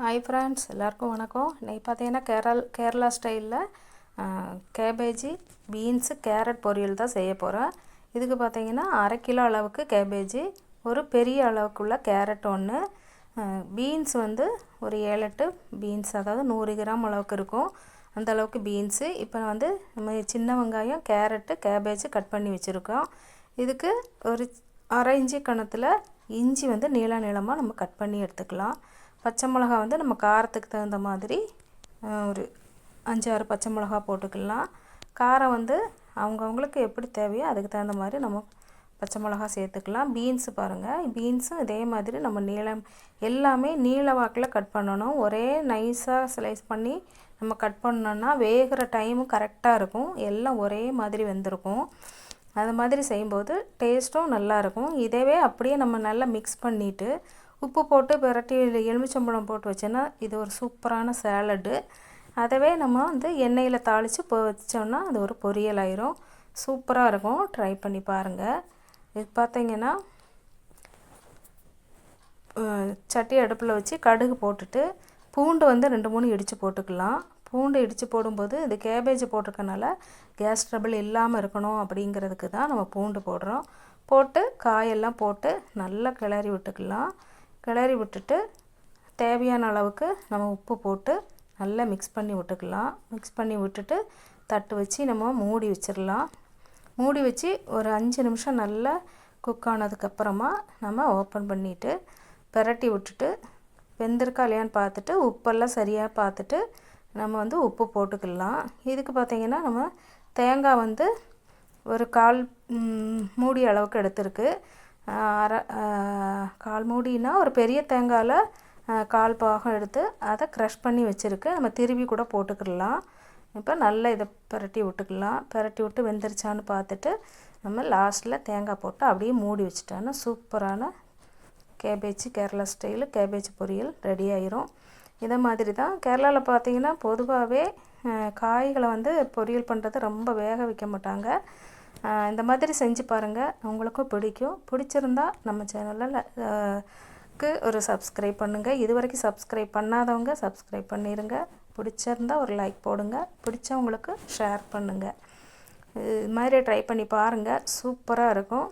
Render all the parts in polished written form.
Hi friends, எல்லாருக்கும் வணக்கம். இன்றைக்கி பார்த்தீங்கன்னா கேரளா ஸ்டைலில் கேபேஜி, பீன்ஸு, கேரட் பொரியல் தான் செய்ய போகிறேன். இதுக்கு பார்த்தீங்கன்னா 1/2 கிலோ அளவுக்கு கேபேஜி, ஒரு பெரிய அளவுக்குள்ள கேரட் ஒன்று, பீன்ஸ் வந்து ஒரு 7-8 பீன்ஸ், அதாவது 100 கிராம் அளவுக்கு இருக்கும் அந்த அளவுக்கு பீன்ஸு. இப்போ வந்து நம்ம சின்ன வெங்காயம், கேரட்டு, கேபேஜ் கட் பண்ணி வச்சுருக்கோம். இதுக்கு ஒரு 1/2 இன்ச்சு கணத்தில் இஞ்சி வந்து நீளமாக நம்ம கட் பண்ணி எடுத்துக்கலாம். பச்சை மிளகா வந்து நம்ம காரத்துக்கு தகுந்த மாதிரி ஒரு 5-6 பச்சை மிளகா போட்டுக்கலாம். காரம் வந்து அவங்கவுங்களுக்கு எப்படி தேவையோ அதுக்கு தகுந்த மாதிரி நம்ம பச்சை மிளகா சேர்த்துக்கலாம். பீன்ஸு பாருங்கள், பீன்ஸும் இதே மாதிரி நம்ம எல்லாமே நீள வாக்கில் கட் பண்ணணும். ஒரே நைஸாக ஸ்லைஸ் பண்ணி நம்ம கட் பண்ணோன்னா வேகிற டைமும் கரெக்டாக இருக்கும், எல்லாம் ஒரே மாதிரி வெந்திருக்கும். அது மாதிரி செய்யும்போது டேஸ்ட்டும் நல்லாயிருக்கும். இதவே அப்படியே நம்ம நல்லா மிக்ஸ் பண்ணிவிட்டு உப்பு போட்டு பிரட்டி எலுமிச்சம்பழம் போட்டு வச்சோன்னா இது ஒரு சூப்பரான சேலடு. அதவே நம்ம வந்து எண்ணெயில் தாளித்து வச்சோன்னா அது ஒரு பொரியல் ஆயிரும். சூப்பராக இருக்கும், ட்ரை பண்ணி பாருங்கள். இது பார்த்திங்கன்னா சட்டி அடுப்பில் வச்சு கடுகு போட்டுட்டு பூண்டு வந்து 2-3 இடித்து போட்டுக்கலாம். பூண்டு இடித்து போடும்போது இது கேபேஜ் போட்டிருக்கனால கேஸ் ட்ரபிள் இல்லாமல் இருக்கணும் அப்படிங்கிறதுக்கு தான் நம்ம பூண்டு போடுறோம். போட்டு காயெல்லாம் போட்டு நல்லா கிளறி விட்டுக்கலாம். கிளறி விட்டுட்டு தேவையான அளவுக்கு நம்ம உப்பு போட்டு நல்லா மிக்ஸ் பண்ணி விட்டுக்கலாம். மிக்ஸ் பண்ணி விட்டுட்டு தட்டு வச்சு நம்ம மூடி வச்சிடலாம். மூடி வச்சு ஒரு 5 நிமிஷம் நல்லா குக் ஆனதுக்கப்புறமா நம்ம ஓப்பன் பண்ணிவிட்டு பிரட்டி விட்டுட்டு வெந்திருக்கா இல்லையான்னு பார்த்துட்டு உப்பெல்லாம் சரியாக பார்த்துட்டு நம்ம வந்து உப்பு போட்டுக்கலாம். இதுக்கு பார்த்திங்கன்னா நம்ம தேங்காய் வந்து ஒரு 1/4 மூடி அளவுக்கு எடுத்துருக்கு. கால் மூடினா ஒரு பெரிய தேங்காயில் 1/4 பாகம் எடுத்து அதை க்ரஷ் பண்ணி வச்சுருக்கு. நம்ம திருவி கூட போட்டுக்கிடலாம். இப்போ நல்லா இதை பிரட்டி விட்டுக்கலாம். பிரட்டி விட்டு வெந்துருச்சான்னு பார்த்துட்டு நம்ம லாஸ்ட்டில் தேங்காய் போட்டு அப்படியே மூடி வச்சுட்டோன்னா சூப்பரான கேரளா ஸ்டைலு கேபேஜ் பொரியல் ரெடி ஆயிரும். இதை மாதிரி தான் கேரளாவில் பார்த்திங்கன்னா பொதுவாகவே காய்களை வந்து பொரியல் பண்ணுறது ரொம்ப வேக வைக்க மாட்டாங்க. இந்த மாதிரி செஞ்சு பாருங்கள், உங்களுக்கும் பிடிக்கும். பிடிச்சிருந்தா நம்ம சேனலில் ஒரு சப்ஸ்கிரைப் பண்ணுங்கள். இது வரைக்கும் சப்ஸ்கிரைப் பண்ணாதவங்க சப்ஸ்கிரைப் பண்ணிடுங்க. பிடிச்சிருந்தா ஒரு லைக் போடுங்க, பிடிச்சவங்களுக்கு ஷேர் பண்ணுங்கள். இது மாதிரி ட்ரை பண்ணி பாருங்கள், சூப்பராக இருக்கும்,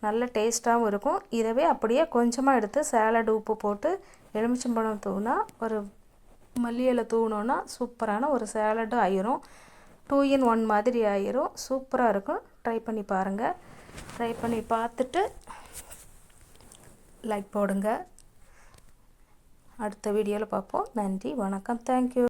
நல்ல டேஸ்ட்டாகவும் இருக்கும். இதவே அப்படியே கொஞ்சமாக எடுத்து சேலடு உப்பு போட்டு எலுமிச்சம்பழம் தூவினா ஒரு மல்லி இலை தூவினோன்னா சூப்பரான ஒரு சேலடு ஆயிரும். 2 in 1 மாதிரி ஆயிரும். சூப்பராக இருக்கும். ட்ரை பண்ணி பாருங்கள். ட்ரை பண்ணி பார்த்துட்டு லைக் போடுங்க. அடுத்த வீடியோவில் பார்ப்போம். நன்றி, வணக்கம், தேங்க்யூ.